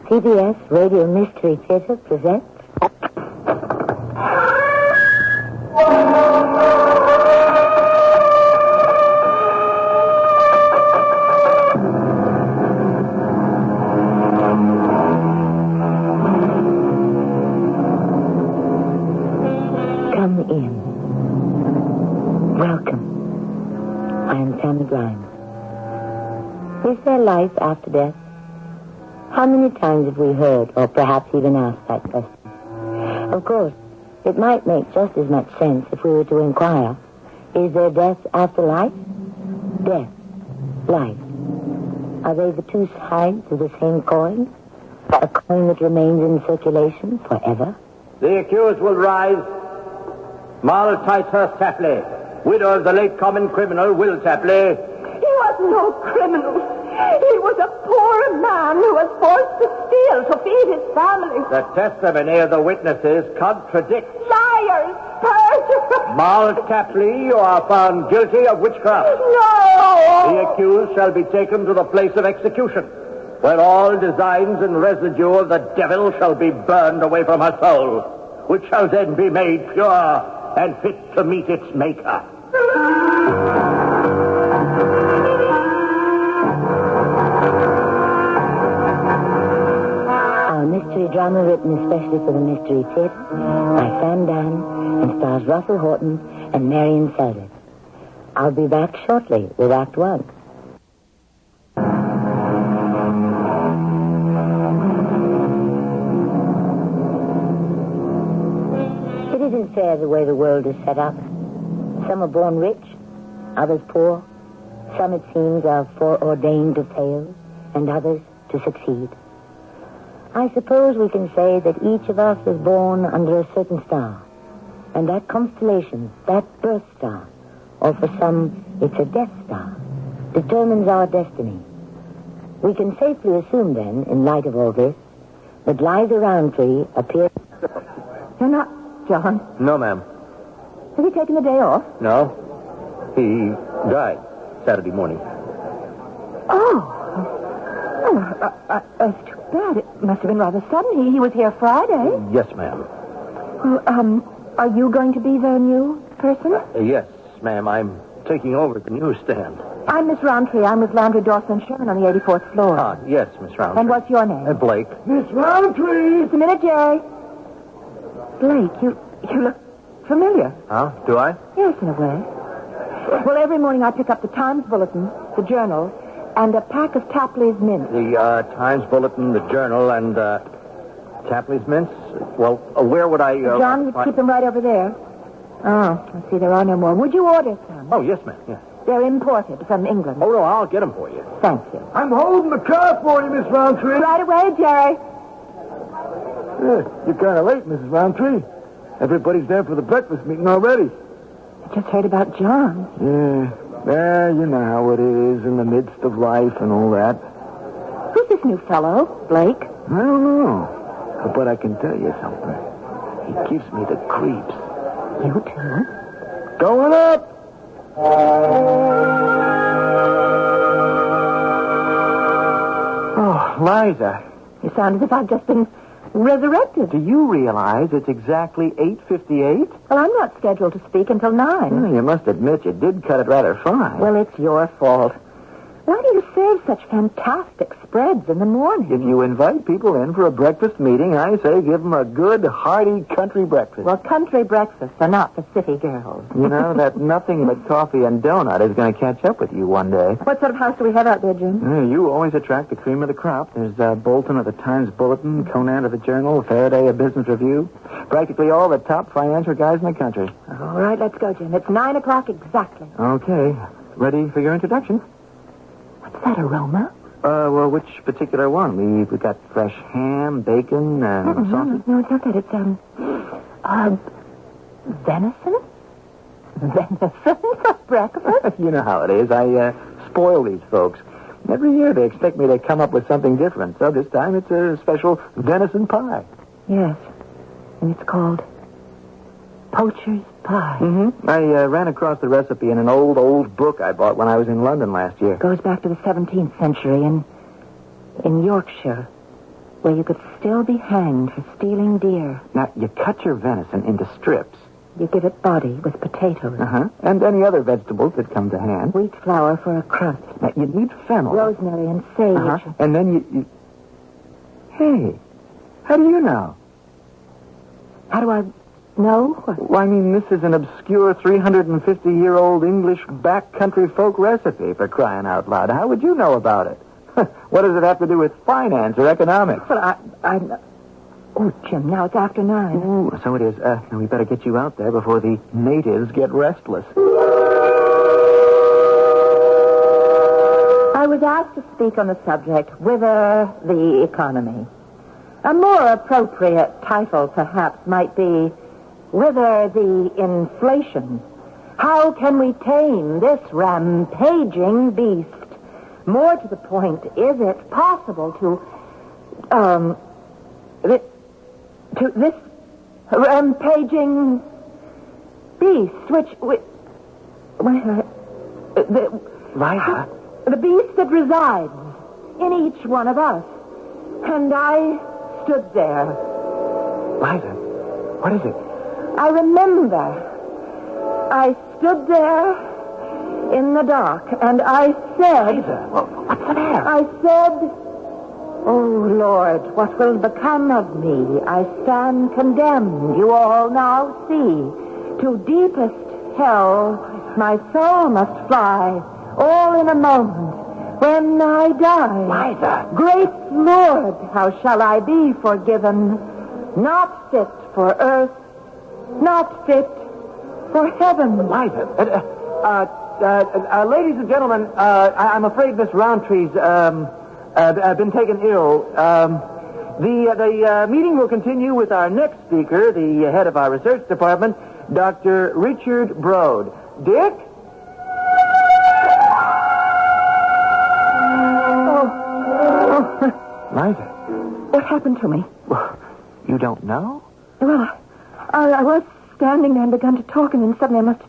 CBS Radio Mystery Theater presents... Come in. Welcome. I am Tammy Grimes. Is there life after death? How many times have we heard, or perhaps even asked that question? Of course, it might make just as much sense if we were to inquire, is there death after life? Death, life. Are they the two sides of the same coin? A coin that remains in circulation forever? The accused will rise. Moll Ticehurst Tapley, widow of the late common criminal, Will Tapley. He was no criminal. He was a poor man who was forced to steal to feed his family. The testimony of the witnesses contradicts. Liars! Perjurers! Moll Tapley, you are found guilty of witchcraft. No! The accused shall be taken to the place of execution, where all designs and residue of the devil shall be burned away from her soul, which shall then be made pure and fit to meet its maker. Our mystery drama written especially for the Mystery Theater by Sam Dan and stars Russell Horton and Marion Seldes. I'll be back shortly with Act One. It isn't fair the way the world is set up. Some are born rich, others poor. Some, it seems, are foreordained to fail, and others to succeed. I suppose we can say that each of us is born under a certain star. And that constellation, that birth star, or for some, it's a death star, determines our destiny. We can safely assume, then, in light of all this, that Liza Roundtree appears... You're not John. No, ma'am. Has he taken the day off? No. He died Saturday morning. Oh, that's too bad. It must have been rather sudden. He was here Friday. Yes, ma'am. Well, are you going to be the new person? Yes, ma'am. I'm taking over the newsstand. I'm Miss Roundtree. I'm with Landry, Dawson, and Sherman on the 84th floor. Ah, yes, Miss Roundtree. And what's your name? Blake. Miss Roundtree! Just a minute, Jerry. Blake, you look familiar. Huh? Do I? Yes, in a way. Well, every morning I pick up the Times Bulletin, the Journal, and a pack of Tapley's mints. The Times Bulletin, the Journal, and Tapley's mints? Well, where would I... John, would keep them right over there. Oh, I see there are no more. Would you order some? Oh, yes, ma'am, yes. They're imported from England. Oh, no, I'll get them for you. Thank you. I'm holding the car for you, Miss Roundtree. Right away, Jerry. You're kind of late, Mrs. Roundtree. Everybody's there for the breakfast meeting already. I just heard about John. Yeah, you know how it is in the midst of life and all that. Who's this new fellow, Blake? I don't know. But I can tell you something. He gives me the creeps. You too? Going up! Oh, Liza. You sound as if I've just been resurrected. Do you realize it's exactly 8:58? Well, I'm not scheduled to speak until 9. Well, you must admit you did cut it rather fine. Well, it's your fault. Why do you serve such fantastic spreads in the morning? If you invite people in for a breakfast meeting, I say give them a good, hearty country breakfast. Well, country breakfasts are not for city girls. You know, that nothing but coffee and donut is going to catch up with you one day. What sort of house do we have out there, Jim? You always attract the cream of the crop. There's Bolton of the Times Bulletin, Conan of the Journal, Faraday of Business Review. Practically all the top financial guys in the country. All right, let's go, Jim. It's 9 o'clock exactly. Okay. Ready for your introduction? What's that aroma? Well, which particular one? We've got fresh ham, bacon, and sausage. No, it's not that. It's, venison? Venison for breakfast? You know how it is. I spoil these folks. Every year they expect me to come up with something different. So this time it's a special venison pie. Yes. And it's called poacher's pie. Mm-hmm. I ran across the recipe in an old book I bought when I was in London last year. Goes back to the 17th century in Yorkshire. where you could still be hanged for stealing deer. Now, you cut your venison into strips. You give it body with potatoes. And any other vegetables that come to hand. Wheat flour for a crust. Now, you need fennel. Rosemary and sage. And then you... Hey, how do you know? How do I know? Well, I mean, this is an obscure 350-year-old English backcountry folk recipe, for crying out loud. How would you know about it? What does it have to do with finance or economics? Well, Oh, Jim, now it's after 9. Ooh, so it is. Now we better get you out there before the natives get restless. I was asked to speak on the subject, Whither the Economy. A more appropriate title, perhaps, might be, Whither the Inflation. How can we tame this rampaging beast? More to the point, is it possible to this rampaging beast, Liza? The beast that resides in each one of us. And I stood there. Liza, what is it? I remember. I stood there in the dark, and I said... Liza, what's the matter? I said... Oh, Lord, what will become of me? I stand condemned, you all now see. To deepest hell my soul must fly, all in a moment, when I die. Liza! Great Lord, how shall I be forgiven? Not fit for earth, not fit for heaven. Liza, ladies and gentlemen, I'm afraid Miss Roundtree's, been taken ill. The meeting will continue with our next speaker, the head of our research department, Dr. Richard Broad. Dick? Liza. What happened to me? Well, you don't know? Well, I was standing there and begun to talk, and then suddenly I must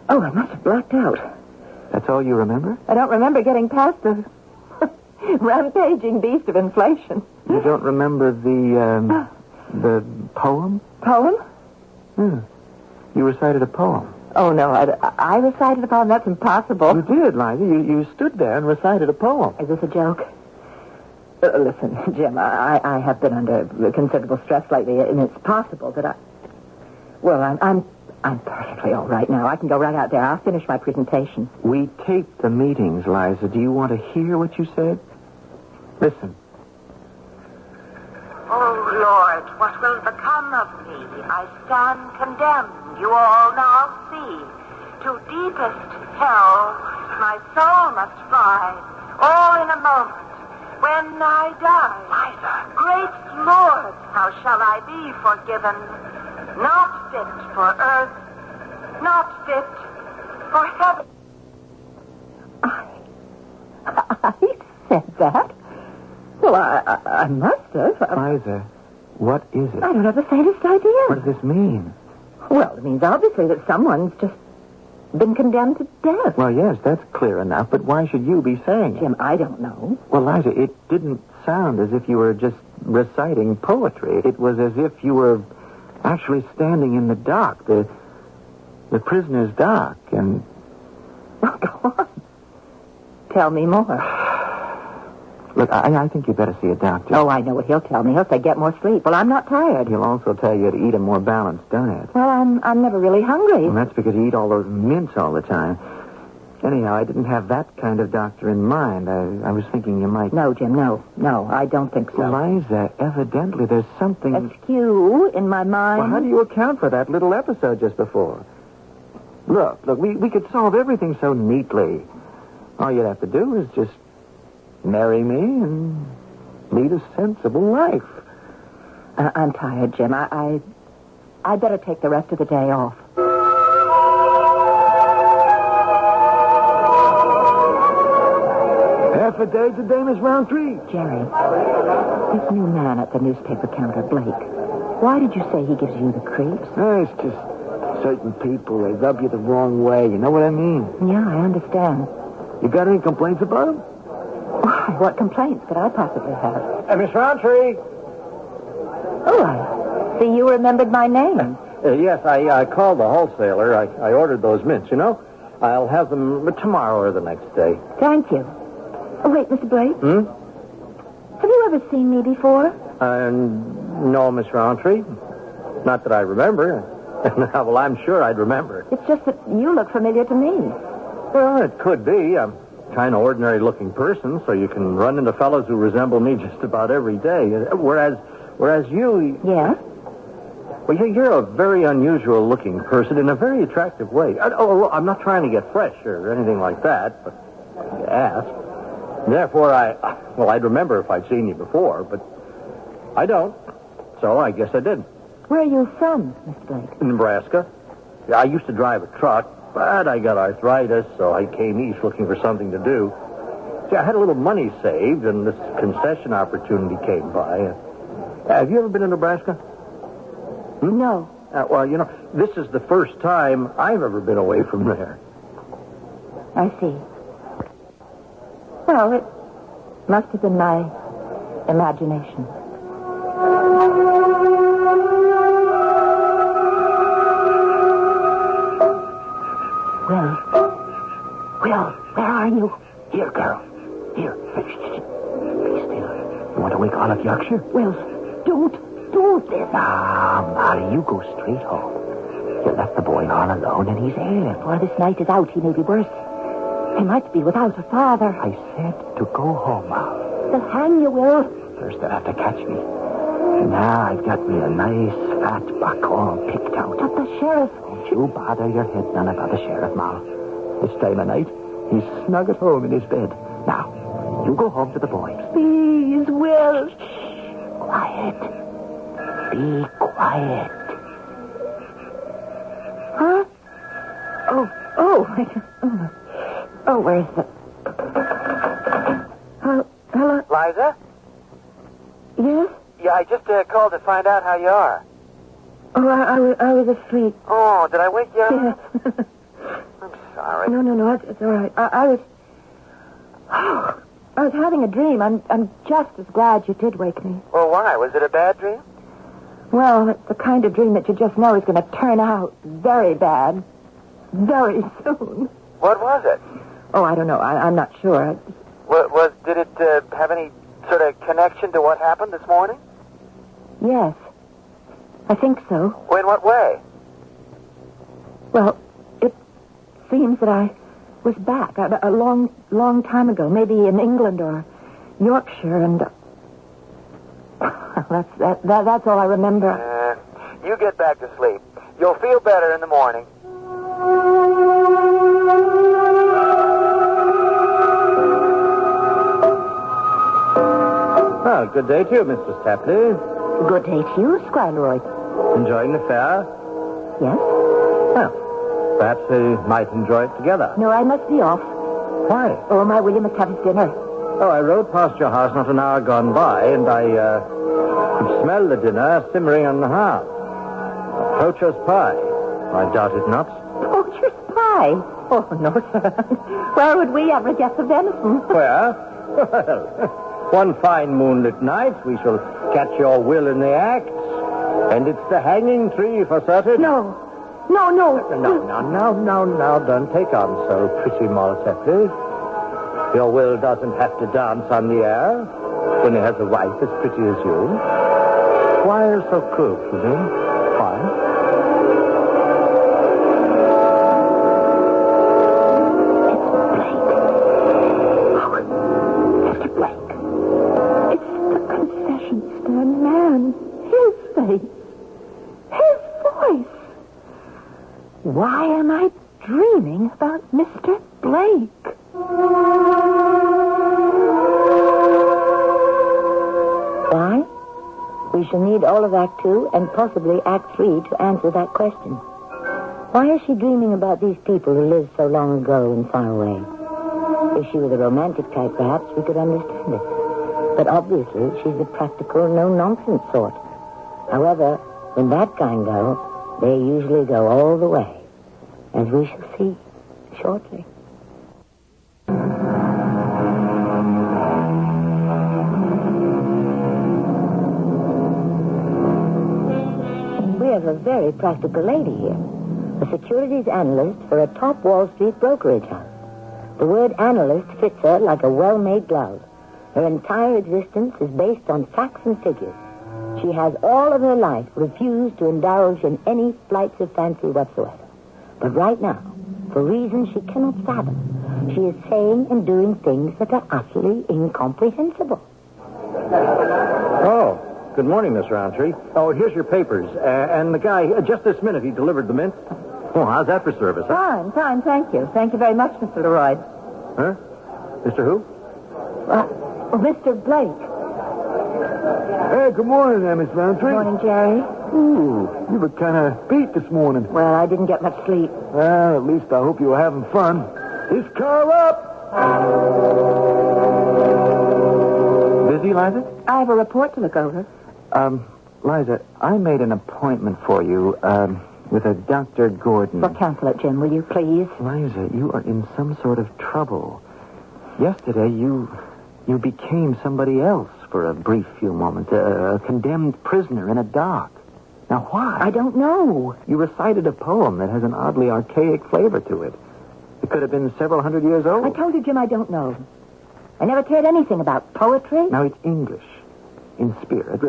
have blacked out. That's all you remember? I don't remember getting past the rampaging beast of inflation. You don't remember the poem? Poem? You recited a poem. Oh, no, I recited a poem. That's impossible. You did, Liza. You stood there and recited a poem. Is this a joke? Listen, Jim, I have been under considerable stress lately, and it's possible that I'm perfectly all right now. I can go right out there. I'll finish my presentation. We taped the meetings, Liza. Do you want to hear what you said? Listen. Oh, Lord, what will become of me? I stand condemned, you all now see. To deepest hell my soul must fly, all in a moment, when I die. Liza. Great Lord, how shall I be forgiven? Not fit for earth, not fit for heaven. I said that? Well, I must have. Liza, what is it? I don't have the faintest idea. What does this mean? Well, it means obviously that someone's just been condemned to death. Well, yes, that's clear enough, but why should you be saying it? Jim, I don't know. Well, Liza, it didn't sound as if you were just reciting poetry. It was as if you were actually standing in the dock, the prisoner's dock, and... Oh, go on. Tell me more. Look, I think you'd better see a doctor. Oh, I know what he'll tell me. He'll say, get more sleep. Well, I'm not tired. He'll also tell you to eat a more balanced diet. Well, I'm never really hungry. Well, that's because you eat all those mints all the time. Anyhow, I didn't have that kind of doctor in mind. I was thinking you might... No, Jim, no. No, I don't think so. Liza, evidently there's something... askew in my mind. Well, how do you account for that little episode just before? Look, we could solve everything so neatly. All you'd have to do is just marry me and lead a sensible life. I'm tired, Jim. I'd better take the rest of the day off. Half a day today, Miss Roundtree. Jerry, this new man at the newspaper counter, Blake, why did you say he gives you the creeps? It's just certain people, they rub you the wrong way. You know what I mean? Yeah, I understand. You got any complaints about him? Why, what complaints could I possibly have? Miss Roundtree. Oh, I see you remembered my name. Yes, I called the wholesaler. I ordered those mints, you know. I'll have them tomorrow or the next day. Thank you. Oh, wait, Mr. Blake. Have you ever seen me before? No, Miss Roundtree. Not that I remember. Well, I'm sure I'd remember. It's just that you look familiar to me. Well, it could be. I'm a kind of ordinary-looking person, so you can run into fellows who resemble me just about every day. Whereas you... Yes? Well, you're a very unusual-looking person in a very attractive way. I'm not trying to get fresh or anything like that, but you asked. Therefore, I'd remember if I'd seen you before, but I don't. So I guess I didn't. Where are you from, Mr. Blake? In Nebraska. I used to drive a truck, but I got arthritis, so I came east looking for something to do. See, I had a little money saved, and this concession opportunity came by. Have you ever been in Nebraska? No. Well, you know, this is the first time I've ever been away from there. I see. Well, it must have been my imagination. Will, where are you? Here, girl. Here. Be still. You want to wake all of Yorkshire? Will, don't do this. Ah, Molly, you go straight home. You left the boy all alone, and he's ill. Before this night is out, he may be worse. He might be without a father. I said to go home, Ma. They'll hang you, Will. First, they'll have to catch me. And now I've got me a nice, fat buck all picked out. But the sheriff... Don't you bother your head none about the sheriff, Ma. This time of night, he's snug at home in his bed. Now, you go home to the boys. Please, Will. Quiet. Be quiet. Huh? Oh, where's the... Hello? Liza? Yes? Yeah, I just called to find out how you are. Oh, I was asleep. Oh, did I wake you up? Yes. I'm sorry. No, it's all right. I was having a dream. I'm just as glad you did wake me. Well, why? Was it a bad dream? Well, it's the kind of dream that you just know is going to turn out very bad very soon. What was it? Oh, I don't know. I'm not sure. Did it have any sort of connection to what happened this morning? Yes. I think so. In what way? Well, it seems that I was back a long time ago, maybe in England or Yorkshire, and that's all I remember. You get back to sleep. You'll feel better in the morning. Oh, good day to you, Mrs. Tapley. Good day to you, Squire Leroy. Enjoying the fair? Yes? Well, perhaps we might enjoy it together. No, I must be off. Why? Oh, my William must have his dinner. Oh, I rode past your house not an hour gone by, and I could smell the dinner simmering on the hearth. A poacher's pie. I doubt it not. Poacher's pie? Oh, no, sir. Where would we ever get the venison? Where? Well, one fine moonlit night, we shall catch your will in the act, and it's the hanging tree for certain. No. No, don't take on so, pretty Moll Tapley. Your will doesn't have to dance on the air when he has a wife as pretty as you. Why are you so cruel to me? Why? Mr. Blake. It's the concession stand man. His face. His voice. Why am I dreaming about Mr. Blake? Why? We shall need all of Act 2 and possibly Act 3 to answer that question. Why is she dreaming about these people who lived so long ago and far away? If she were the romantic type, perhaps we could understand it. But obviously, she's the practical, no-nonsense sort. However, when that kind go, they usually go all the way, as we shall see shortly. of a very practical lady here. A securities analyst for a top Wall Street brokerage house. The word analyst fits her like a well-made glove. Her entire existence is based on facts and figures. She has all of her life refused to indulge in any flights of fancy whatsoever. But right now, for reasons she cannot fathom, she is saying and doing things that are utterly incomprehensible. Oh, good morning, Miss Roundtree. Oh, here's your papers. And the guy, just this minute, he delivered them in. Oh, how's that for service? Huh? Fine, thank you. Thank you very much, Mr. Leroy. Huh? Mr. Who? Mr. Blake. Hey, good morning there, Miss Roundtree. Good morning, Jerry. Ooh, you were kind of beat this morning. Well, I didn't get much sleep. Well, at least I hope you were having fun. Is Carl up? Busy, Liza? I have a report to look over. Liza, I made an appointment for you, with a Dr. Gordon. Well, cancel it, Jim, will you, please? Liza, you are in some sort of trouble. Yesterday, you became somebody else for a brief few moments, a condemned prisoner in a dock. Now, why? I don't know. You recited a poem that has an oddly archaic flavor to it. It could have been several hundred years old. I told you, Jim, I don't know. I never cared anything about poetry. Now, it's English, in spirit.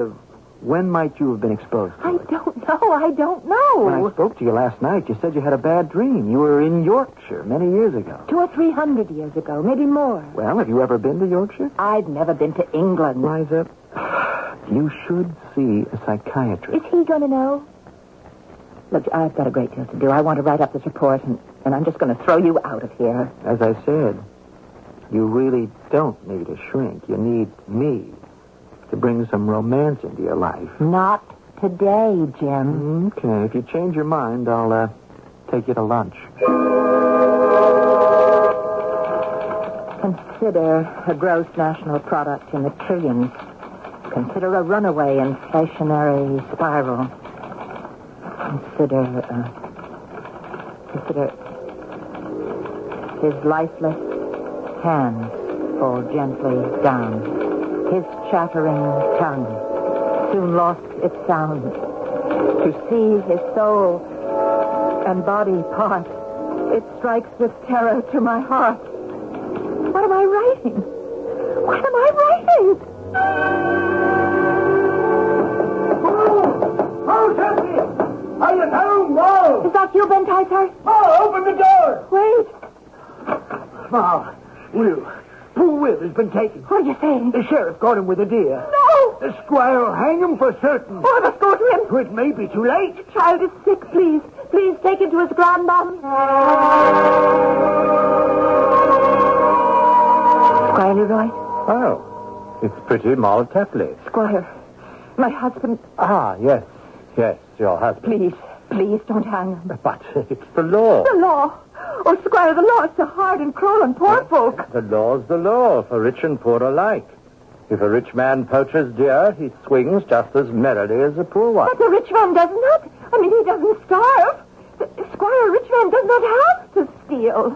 When might you have been exposed to it? I don't know. When I spoke to you last night, you said you had a bad dream. You were in Yorkshire many years ago. 200 or 300 years ago, maybe more. Well, have you ever been to Yorkshire? I've never been to England. Liza, you should see a psychiatrist. Is he going to know? Look, I've got a great deal to do. I want to write up this report, and I'm just going to throw you out of here. As I said, you really don't need a shrink. You need me to bring some romance into your life. Not today, Jim. Okay, if you change your mind, I'll take you to lunch. Consider a gross national product in the trillions. Consider a runaway inflationary spiral. Consider his lifeless hands fall gently down. His chattering tongue soon lost its sound. To see his soul and body part, it strikes with terror to my heart. What am I writing? What am I writing? Oh, Jessie! Are you home? Whoa! Is that you, Ben Ticehurst? Oh, open the door! Wait. Ma, poor Will has been taken. What are you saying? The sheriff got him with a deer. No! The squire will hang him for certain. Oh, I must go to him. It may be too late. The child is sick, please. Please take him to his grandmom. Squire Leroy? Oh, it's pretty Moll Tapley. Squire, my husband. Ah, yes, your husband. Please don't hang him. But it's the law. The law. Oh, Squire, the law is so hard and cruel on poor folk. The law's the law for rich and poor alike. If a rich man poaches deer, he swings just as merrily as a poor one. But the rich man does not. I mean, he doesn't starve. Squire, a rich man does not have to steal.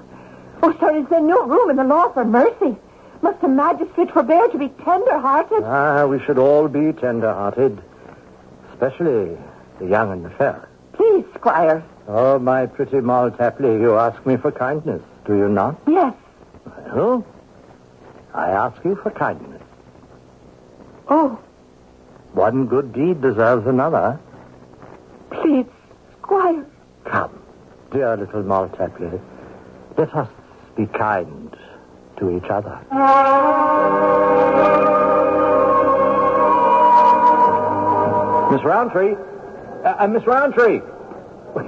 Oh, sir, is there no room in the law for mercy? Must a magistrate forbear to be tender-hearted? We should all be tender-hearted, especially the young and the fair. Please, Squire. Oh, my pretty Moll Tapley, you ask me for kindness, do you not? Yes. Well, I ask you for kindness. Oh, One good deed deserves another. please, Squire. Come, dear little Moll Tapley, let us be kind to each other. Miss Roundtree! Miss Roundtree!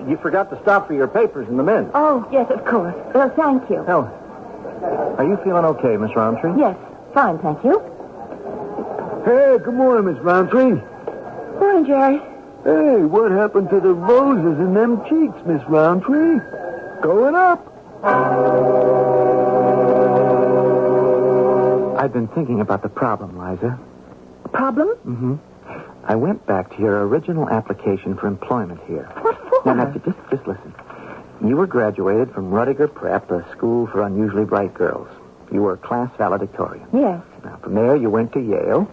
You forgot to stop for your papers in the mint. Oh, yes, of course. Well, thank you. Oh, are you feeling okay, Miss Roundtree? Yes, fine, thank you. Hey, good morning, Miss Roundtree. Morning, Jerry. Hey, what happened to the roses in them cheeks, Miss Roundtree? Going up. I've been thinking about the problem, Liza. Problem? Mm-hmm. I went back to your original application for employment here. What for? Now, just listen. You were graduated from Rudiger Prep, a school for unusually bright girls. You were class valedictorian. Yes. Now, from there, you went to Yale.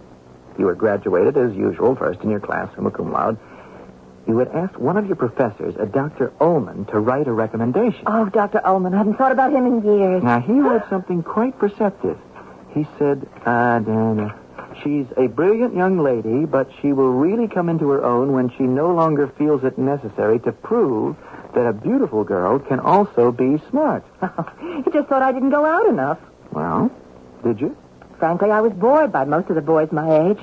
You were graduated, as usual, first in your class, summa cum laude. You had asked one of your professors, a Dr. Ullman, to write a recommendation. Oh, Dr. Ullman. I haven't thought about him in years. Now, he wrote something quite perceptive. He said, she's a brilliant young lady, but she will really come into her own when she no longer feels it necessary to prove that a beautiful girl can also be smart. He just thought I didn't go out enough. Well, did you? Frankly, I was bored by most of the boys my age.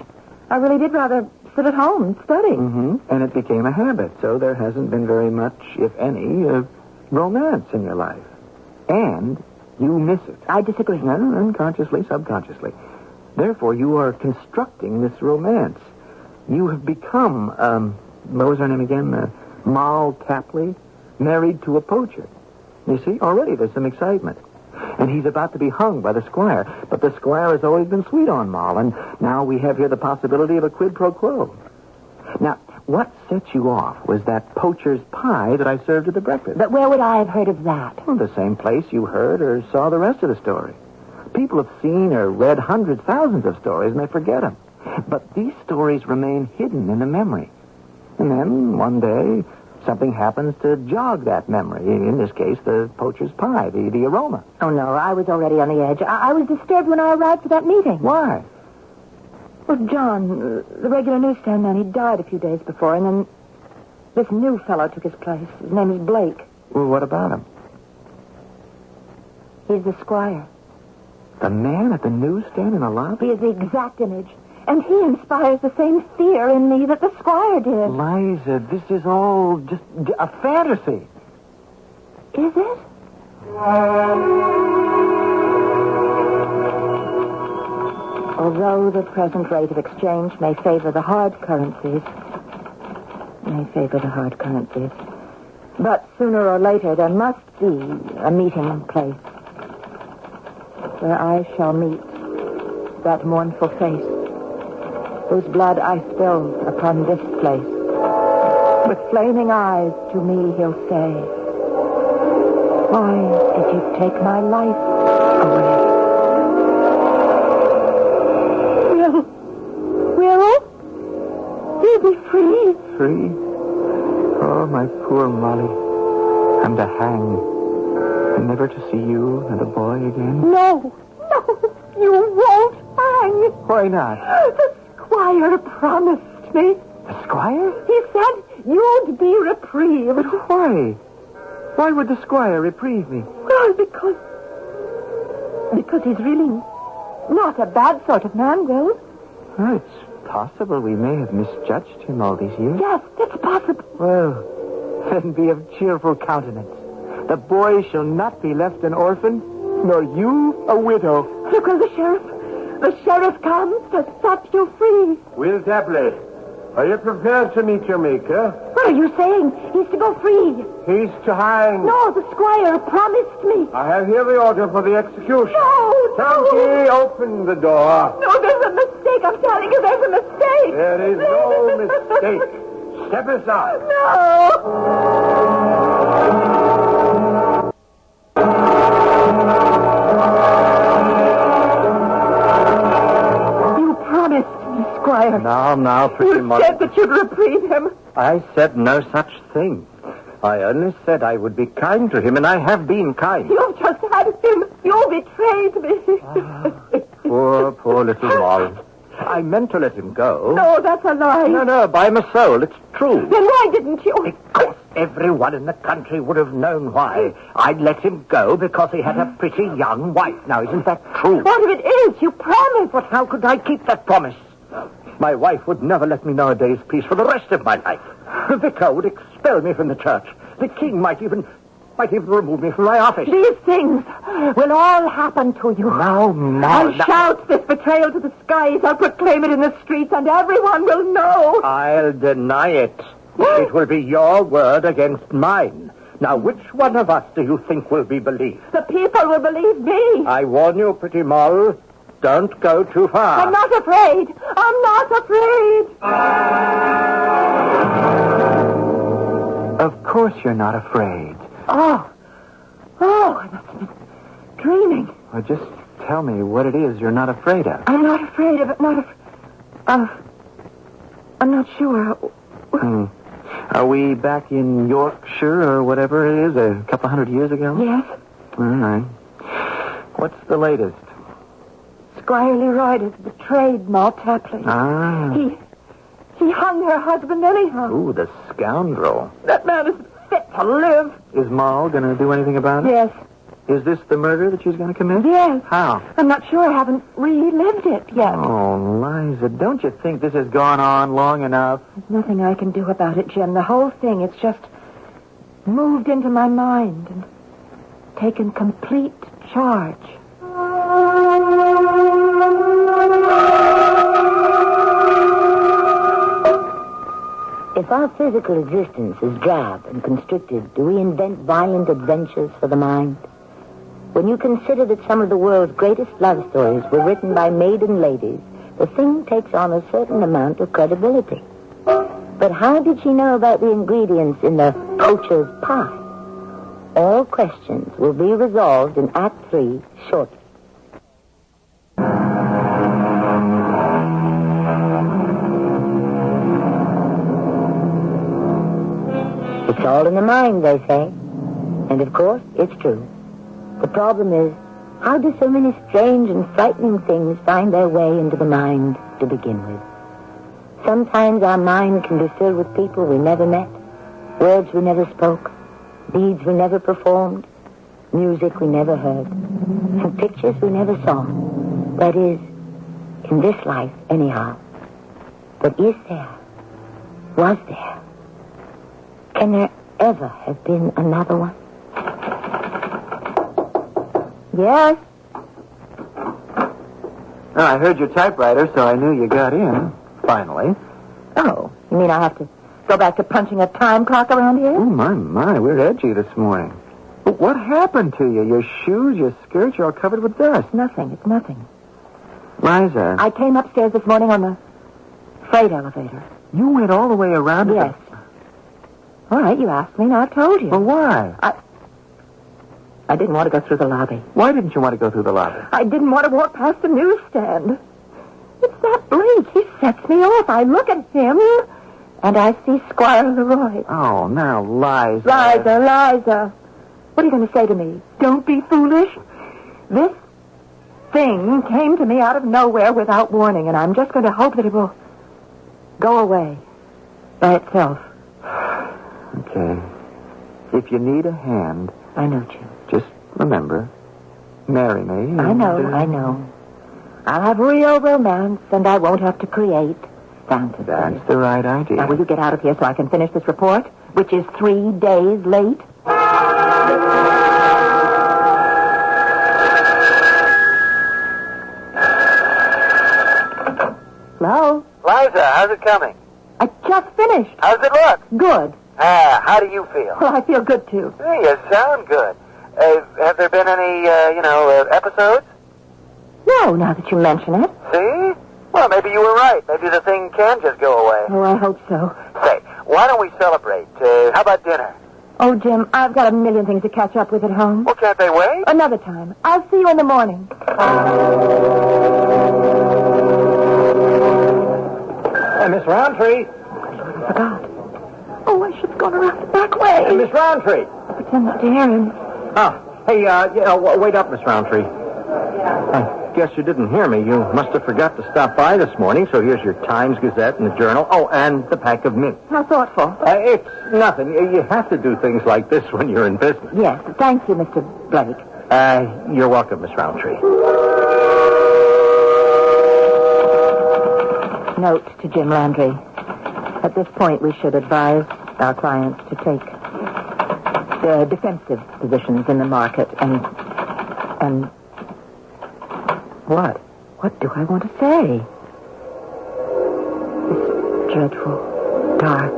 I really did rather sit at home and study. Mm-hmm. And it became a habit, so there hasn't been very much, if any, romance in your life. And you miss it. I disagree. No, unconsciously, subconsciously. Therefore, you are constructing this romance. You have become, what was her name again? Moll Tapley, married to a poacher. You see, already there's some excitement. And he's about to be hung by the squire. But the squire has always been sweet on Moll, and now we have here the possibility of a quid pro quo. Now, what set you off was that poacher's pie that I served at the breakfast. But where would I have heard of that? Well, the same place you heard or saw the rest of the story. People have seen or read hundreds, thousands of stories, and they forget them. But these stories remain hidden in the memory. And then, one day, something happens to jog that memory. In this case, the poacher's pie, the aroma. Oh, no, I was already on the edge. I was disturbed when I arrived for that meeting. Why? Well, John, the regular newsstand man, he died a few days before, and then this new fellow took his place. His name is Blake. Well, what about him? He's the squire. The man at the newsstand in the lobby? He is the exact image. And he inspires the same fear in me that the squire did. Liza, this is all just a fantasy. Is it? Although the present rate of exchange may favor the hard currencies, but sooner or later there must be a meeting place where I shall meet that mournful face whose blood I spilled upon this place. With flaming eyes to me he'll say, "Why did you take my life away?" Will you be free? Free? Oh, my poor Molly. I'm to hang. And never to see you and the boy again? No, you won't hang. Why not? The squire promised me. The squire? He said you'd be reprieved. But why? Why would the squire reprieve me? Well, because he's really not a bad sort of man, Will. Oh, it's possible we may have misjudged him all these years. Yes, it's possible. Well, then be of cheerful countenance. The boy shall not be left an orphan, nor you a widow. Look, Will, the sheriff comes to set you free. Will Tapley, are you prepared to meet your maker? What are you saying? He's to go free. He's to hang. No, the squire promised me. I have here the order for the execution. No. County, open the door. No, there's a mistake. I'm telling you, there's a mistake. There is no mistake. Step aside. No. You promised me, Squire. Now, pretty You said that you'd reprieve him. I said no such thing. I only said I would be kind to him, and I have been kind. You've just had him. You betrayed me. Poor little Moll. I meant to let him go. No, that's a lie. No, by my soul, it's true. Then why didn't you? Because everyone in the country would have known why. I'd let him go because he had a pretty young wife. Now, isn't that true? What if it is? You promised. But how could I keep that promise? My wife would never let me know a day's peace for the rest of my life. The vicar would expel me from the church. The king might even remove me from my office. These things will all happen to you. Now, Moll. I'll shout this betrayal to the skies. I'll proclaim it in the streets, and everyone will know. I'll deny it. It will be your word against mine. Now, which one of us do you think will be believed? The people will believe me. I warn you, pretty Moll, don't go too far. I'm not afraid. I'm not afraid. Of course you're not afraid. Oh, I must have been dreaming. Well, just tell me what it is you're not afraid of. I'm not afraid of it. I'm not sure. Are we back in Yorkshire or whatever it is, a couple hundred years ago? Yes. All right. What's the latest? Squire Leroy is betrayed Malt Tapley. Ah. He hung her husband anyhow. Ooh, the scoundrel. That man is fit to live. Is Moll going to do anything about it? Yes. Is this the murder that she's going to commit? Yes. How? I'm not sure. I haven't relived it yet. Oh, Liza, don't you think this has gone on long enough? There's nothing I can do about it, Jim. The whole thing, it's just moved into my mind and taken complete charge. If our physical existence is drab and constricted, do we invent violent adventures for the mind? When you consider that some of the world's greatest love stories were written by maiden ladies, the thing takes on a certain amount of credibility. But how did she know about the ingredients in the poacher's pie? All questions will be resolved in Act 3 shortly. It's all in the mind, they say. And of course, it's true. The problem is, how do so many strange and frightening things find their way into the mind to begin with? Sometimes our mind can be filled with people we never met, words we never spoke, deeds we never performed, music we never heard, and pictures we never saw. That is, in this life, anyhow. But is there? Was there? Can there ever have been another one? Yes? Oh, I heard your typewriter, so I knew you got in. Finally. Oh, you mean I have to go back to punching a time clock around here? Oh, my, we're edgy this morning. But what happened to you? Your shoes, your skirts, you're all covered with dust. Nothing. It's nothing. Liza. I came upstairs this morning on the freight elevator. You went all the way around to Yes. All right, you asked me, and I've told you. Well, why? I didn't want to go through the lobby. Why didn't you want to go through the lobby? I didn't want to walk past the newsstand. It's that Blake. He sets me off. I look at him, and I see Squire Leroy. Oh, now, Liza. Liza. What are you going to say to me? Don't be foolish. This thing came to me out of nowhere without warning, and I'm just going to hope that it will go away by itself. Okay. If you need a hand... I know, Jim. Just remember, marry me. I know. I'll have real romance, and I won't have to create fantasies. That's the right idea. Now, will you get out of here so I can finish this report, which is 3 days late? Hello? Liza, how's it coming? I just finished. How's it look? Good. How do you feel? Well, I feel good, too. Hey, you sound good. Have there been any, episodes? No, now that you mention it. See? Well, maybe you were right. Maybe the thing can just go away. Oh, I hope so. Say, why don't we celebrate? How about dinner? Oh, Jim, I've got a million things to catch up with at home. Well, can't they wait? Another time. I'll see you in the morning. Miss Roundtree. I forgot. Oh, I should have gone around the back way. Miss Roundtree. I pretend not to hear him. Oh, hey, wait up, Miss Roundtree. I guess you didn't hear me. You must have forgot to stop by this morning, so here's your Times Gazette and the Journal. Oh, and the pack of mints. How thoughtful. It's nothing. You have to do things like this when you're in business. Yes, thank you, Mr. Blake. You're welcome, Miss Roundtree. Note to Jim Landry. At this point, we should advise our clients to take defensive positions in the market and what? What do I want to say? This dreadful, dark,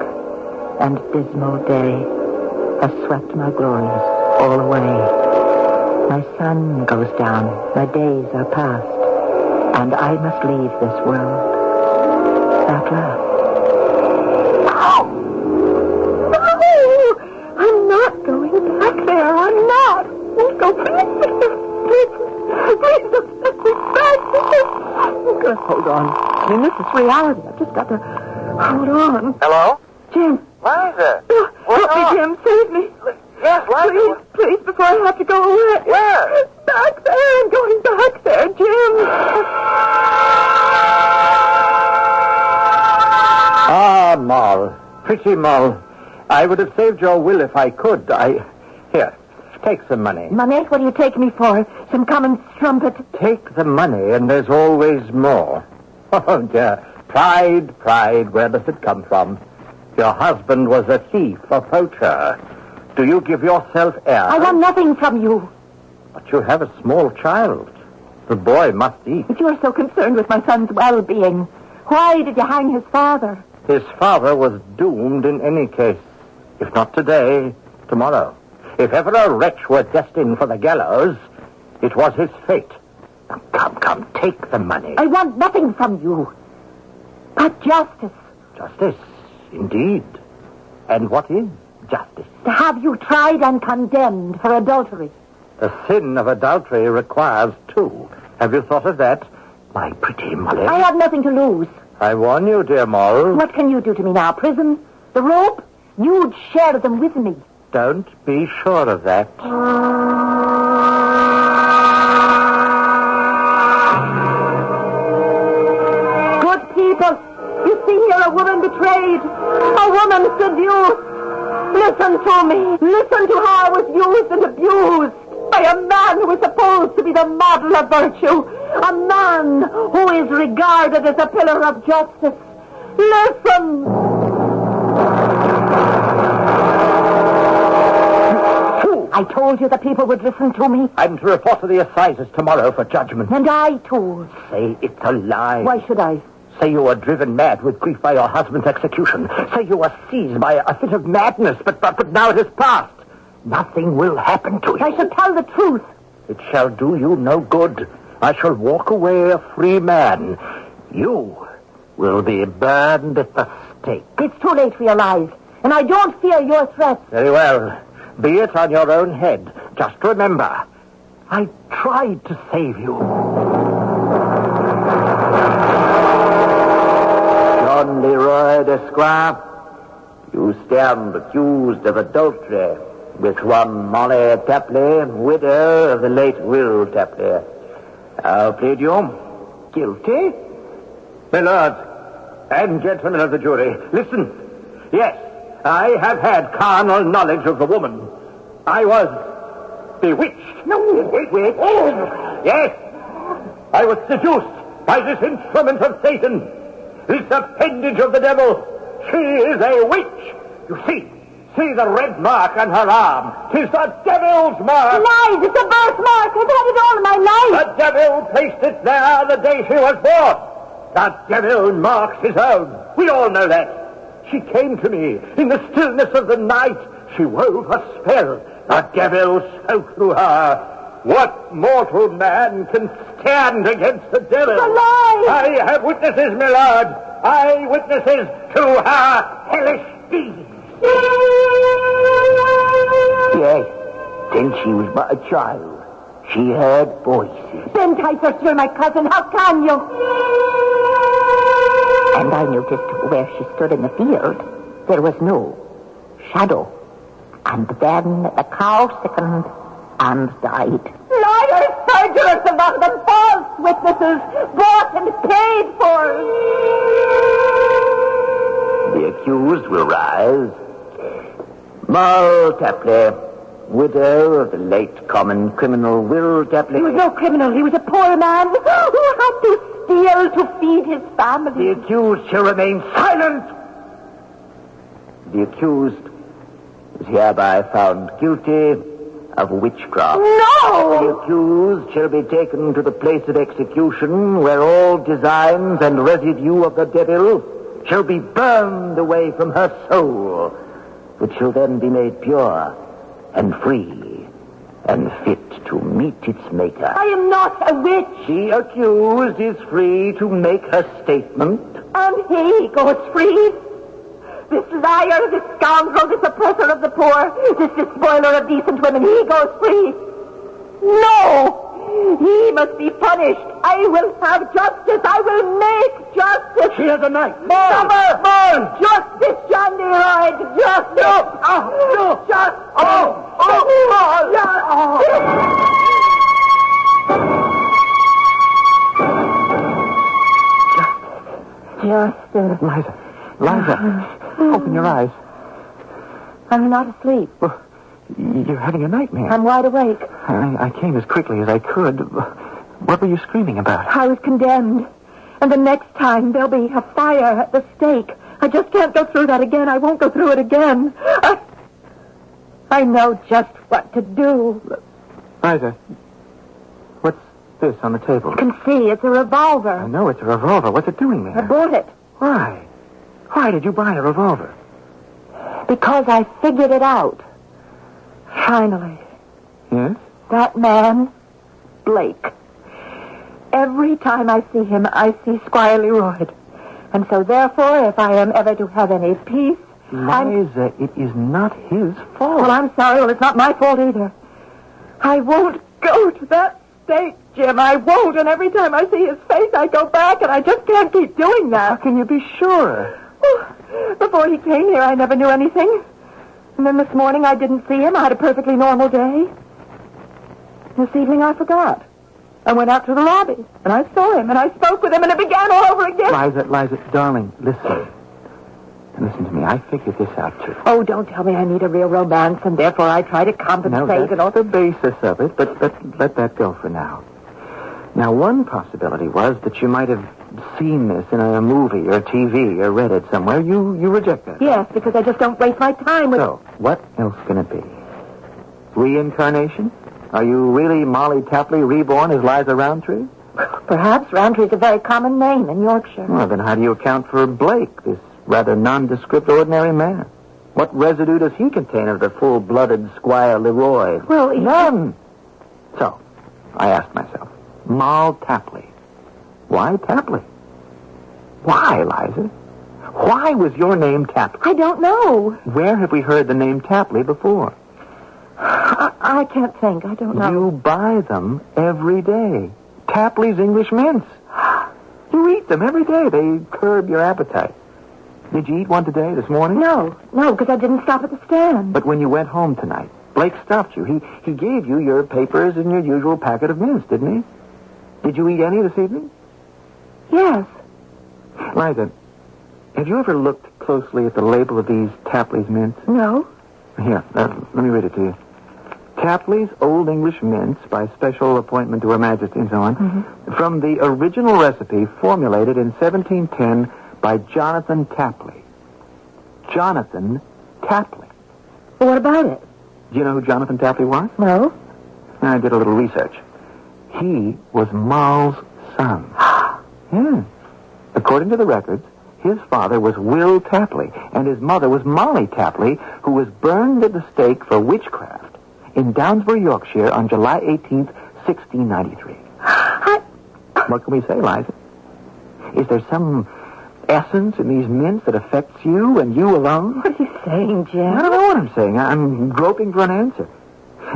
and dismal day has swept my glories all away. My sun goes down, my days are past, and I must leave this world at last. I'm not going back there. I'm not. Won't go back there. Please don't let me back there. I'm going to hold on. I mean, this is reality. I've just got to hold on. Hello? Jim, Liza! Help me, Jim. Save me. Yes, Liza. Please, before I have to go away. Where? Back there. I'm going back there, Jim. Ah, Moll. Pretty Moll. I would have saved your will if I could. Here, take some money. Money? What do you take me for? Some common strumpet? Take the money, and there's always more. Oh, dear. Pride, where does it come from? Your husband was a thief, a poacher. Do you give yourself airs? I want nothing from you. But you have a small child. The boy must eat. If you are so concerned with my son's well-being, why did you hang his father? His father was doomed in any case. If not today, tomorrow. If ever a wretch were destined for the gallows, it was his fate. Now, come, take the money. I want nothing from you. But justice. Justice, indeed. And what is justice? To have you tried and condemned for adultery. The sin of adultery requires two. Have you thought of that, my pretty Molly? I have nothing to lose. I warn you, dear Moll. What can you do to me now? Prison? The rope? You'd share them with me. Don't be sure of that. Good people, you see here a woman betrayed, a woman seduced. Listen to me. Listen to how I was used and abused by a man who is supposed to be the model of virtue, a man who is regarded as a pillar of justice. Listen. I told you the people would listen to me. I'm to report to the assizes tomorrow for judgment. And I too. Say it's a lie. Why should I? Say you were driven mad with grief by your husband's execution. Say you were seized by a fit of madness, but now it is past. Nothing will happen to you. I shall tell the truth. It shall do you no good. I shall walk away a free man. You will be burned at the stake. It's too late for your lies, and I don't fear your threats. Very well. Be it on your own head. Just remember, I tried to save you. John Leroy, Esquire, you stand accused of adultery with one Molly Tapley, widow of the late Will Tapley. How plead you? Guilty? My lord, and gentlemen of the jury, listen. Yes, I have had carnal knowledge of the woman. I was bewitched. No, bewitched? Oh, yes. I was seduced by this instrument of Satan, this appendage of the devil. She is a witch. You see the red mark on her arm. 'Tis the devil's mark. Lies, it's a birthmark. I've had it all my life. The devil placed it there the day she was born. The devil marks his own. We all know that. She came to me in the stillness of the night. She wove a spell. The devil spoke through her. What mortal man can stand against the devil? It's a lie! I have witnesses, my lord. Eyewitnesses to her hellish deeds. Yes, since she was but a child, she heard voices. Bentifer, you're my cousin. How can you? And I noticed where she stood in the field, there was no shadow. And then the cow sickened and died. Liars, perjurers among them, false witnesses, bought and paid for. The accused will rise. Moll Tapley, widow of the late common criminal Will Tapley. He was no criminal. He was a poor man who had to steal to feed his family. The accused shall remain silent. The accused is hereby found guilty of witchcraft. No! The accused shall be taken to the place of execution, where all designs and residue of the devil shall be burned away from her soul, which shall then be made pure and free and fit to meet its maker. I am not a witch. The accused is free to make her statement. And he goes free. This liar, this scoundrel, this oppressor of the poor, this despoiler of decent women, he goes free. No! He must be punished. I will have justice. I will make justice. She has a knife. More! Justice, John Leroy! Lloyd, just no. Just Liza, open your eyes. I'm not asleep. Well, you're having a nightmare. I'm wide awake. I came as quickly as I could. What were you screaming about? I was condemned. And the next time there'll be a fire at the stake. I just can't go through that again. I won't go through it again. I know just what to do. Liza, what's this on the table? You can see it's a revolver. I know it's a revolver. What's it doing there? I bought it. Why? Why did you buy a revolver? Because I figured it out. Finally. Yes? That man, Blake. Every time I see him, I see Squire Leroy. And so, therefore, if I am ever to have any peace... Liza, it is not his fault. Well, I'm sorry. Well, it's not my fault either. I won't go to that stake, Jim. I won't. And every time I see his face, I go back, and I just can't keep doing that. How can you be sure? Oh, before he came here, I never knew anything. And then this morning, I didn't see him. I had a perfectly normal day. This evening, I forgot. I went out to the lobby, and I saw him, and I spoke with him, and it began all over again. Liza, darling, listen. Listen to me. I figured this out, too. Oh, don't tell me I need a real romance, and therefore I try to compensate. No, that's and all the basis of it, but let that go for now. Now, one possibility was that you might have seen this in a movie or TV or read it somewhere. You reject that. Yes, because I just don't waste my time with... So, what else can it be? Reincarnation? Are you really Molly Tapley reborn as Liza Roundtree? Perhaps. Roundtree's a very common name in Yorkshire. Well, then how do you account for Blake, this rather nondescript ordinary man? What residue does he contain of the full-blooded Squire Leroy? Well, none. So, I asked myself, Moll Tapley. Why Tapley? Why, Liza? Why was your name Tapley? I don't know. Where have we heard the name Tapley before? I can't think. I don't know. You buy them every day. Tapley's English mints. You eat them every day. They curb your appetite. Did you eat one today, this morning? No, because I didn't stop at the stand. But when you went home tonight, Blake stopped you. He gave you your papers and your usual packet of mints, didn't he? Did you eat any this evening? Yes. Liza, have you ever looked closely at the label of these Tapley's mints? No. Here, let me read it to you. Tapley's Old English Mints by special appointment to Her Majesty and so on. Mm-hmm. From the original recipe formulated in 1710 by Jonathan Tapley. Jonathan Tapley. Well, what about it? Do you know who Jonathan Tapley was? No. I did a little research. He was Moll's son. Yeah. According to the records, his father was Will Tapley, and his mother was Molly Tapley, who was burned at the stake for witchcraft in Downsbury, Yorkshire, on July 18th, 1693. What can we say, Liza? Is there some essence in these mints that affects you and you alone? What are you saying, Jim? I don't know what I'm saying. I'm groping for an answer.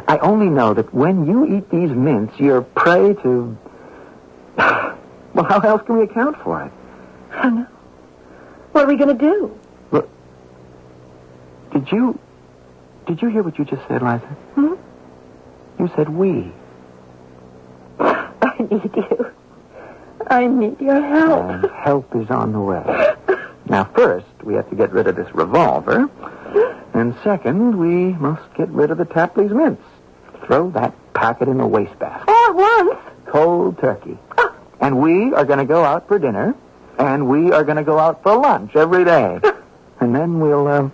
I only know that when you eat these mints, you're prey to... Well, how else can we account for it? I don't know. What are we going to do? Look, did you hear what you just said, Liza? Hmm? You said we. I need you. I need your help. And help is on the way. Now, first, we have to get rid of this revolver. And second, we must get rid of the Tapley's mints. Throw that packet in the wastebasket. All at once? Cold turkey. And we are going to go out for dinner. And we are going to go out for lunch every day. And then we'll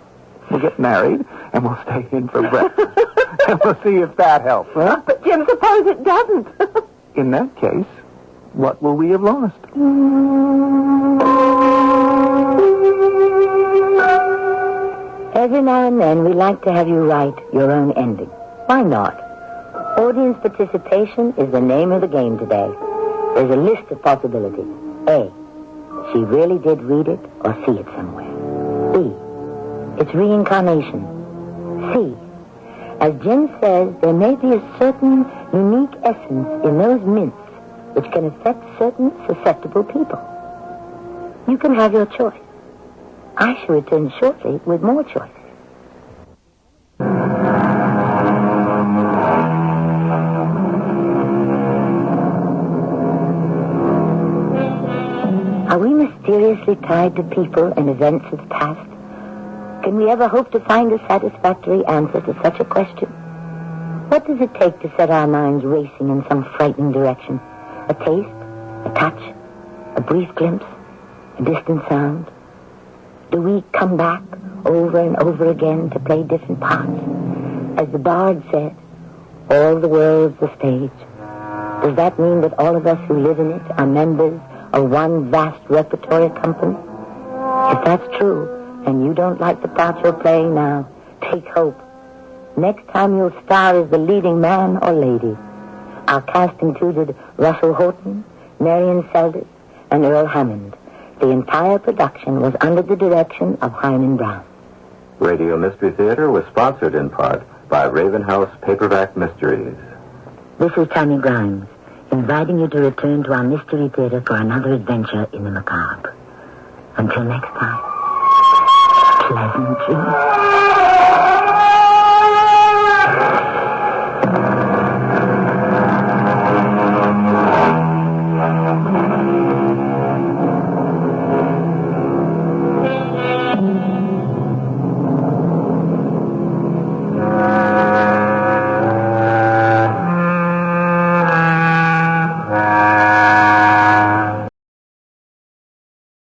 get married, and we'll stay in for breakfast. And we'll see if that helps, huh? But, Jim, suppose it doesn't. In that case, what will we have lost? Every now and then, we like to have you write your own ending. Why not? Audience participation is the name of the game today. There's a list of possibilities. A, she really did read it or see it somewhere. B, it's reincarnation. C, as Jim says, there may be a certain unique essence in those mints which can affect certain susceptible people. You can have your choice. I shall return shortly with more choices. Are we mysteriously tied to people and events of the past? Can we ever hope to find a satisfactory answer to such a question? What does it take to set our minds racing in some frightening direction? A taste? A touch? A brief glimpse? A distant sound? Do we come back over and over again to play different parts? As the bard said, all the world's the stage. Does that mean that all of us who live in it are members of one vast repertory company? If that's true, and you don't like the part you're playing now, take hope. Next time you'll star as the leading man or lady. Our cast included Russell Horton, Marion Seldes, and Earl Hammond. The entire production was under the direction of Hyman Brown. Radio Mystery Theater was sponsored in part by Raven House Paperback Mysteries. This is Tammy Grimes, inviting you to return to our Mystery Theater for another adventure in the macabre. Until next time, pleasant dreams.